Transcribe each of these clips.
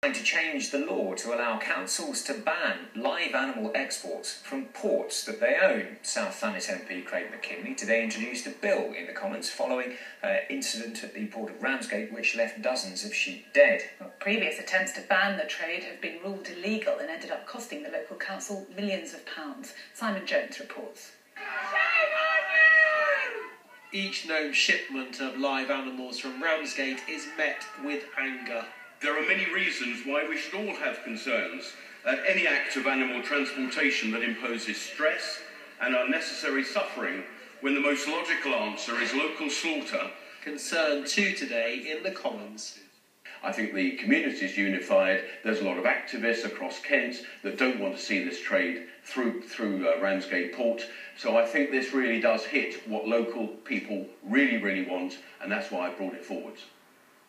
To change the law to allow councils to ban live animal exports from ports that they own. South Thanet MP Craig Mackinlay today introduced a bill in the Commons following an incident at the port of Ramsgate which left dozens of sheep dead. Well, previous attempts to ban the trade have been ruled illegal and ended up costing the local council millions of pounds. Simon Jones reports. Each known shipment of live animals from Ramsgate is met with anger. There are many reasons why we should all have concerns at any act of animal transportation that imposes stress and unnecessary suffering, when the most logical answer is local slaughter. Concern too today in the Commons. I think the community is unified. There's a lot of activists across Kent that don't want to see this trade through Ramsgate Port. So I think this really does hit what local people really want, and that's why I brought it forward.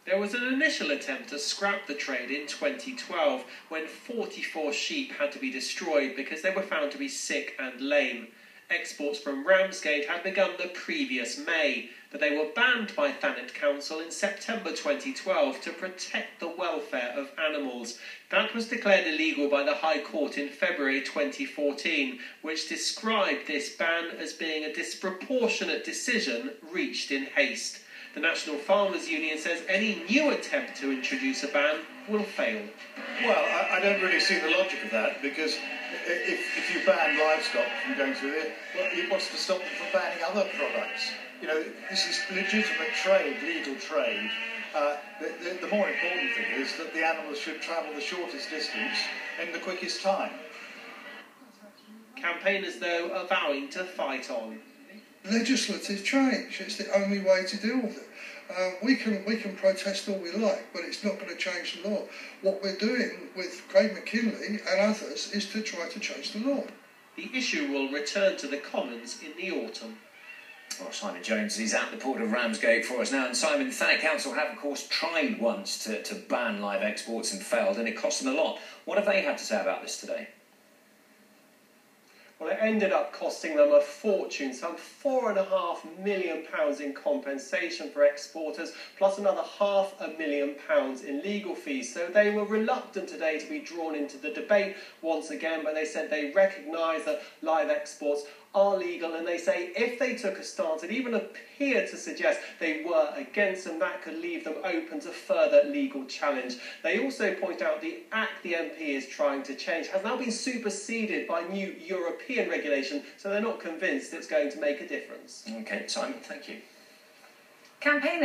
There was an initial attempt to scrap the trade in 2012 when 44 sheep had to be destroyed because they were found to be sick and lame. Exports from Ramsgate had begun the previous May, but they were banned by Thanet Council in September 2012 to protect the welfare of animals. That was declared illegal by the High Court in February 2014, which described this ban as being a disproportionate decision reached in haste. The National Farmers Union says any new attempt to introduce a ban will fail. Well, I don't really see the logic of that, because if you ban livestock from going through there, what's to stop them from banning other products? You know, this is legitimate trade, legal trade. The more important thing is that the animals should travel the shortest distance in the quickest time. Campaigners, though, are vowing to fight on. Legislative change. It's the only way to deal with it. We can protest all we like, but it's not going to change the law. What we're doing with Craig Mackinlay and others is to try to change the law. The issue will return to the Commons in the autumn. Well, Simon Jones is at the port of Ramsgate for us now. And Simon, Thanet Council have, of course, tried once to ban live exports and failed, and it cost them a lot. What have they had to say about this today? Well, it ended up costing them a fortune, some £4.5 million in compensation for exporters, plus another £500,000 in legal fees. So they were reluctant today to be drawn into the debate once again, but they said they recognise that live exports are legal, and they say if they took a stance and even appeared to suggest they were against them, that could leave them open to further legal challenge. They also point out the Act the MP is trying to change has now been superseded by new European regulation, so they're not convinced it's going to make a difference. OK, Simon, thank you. Campaigners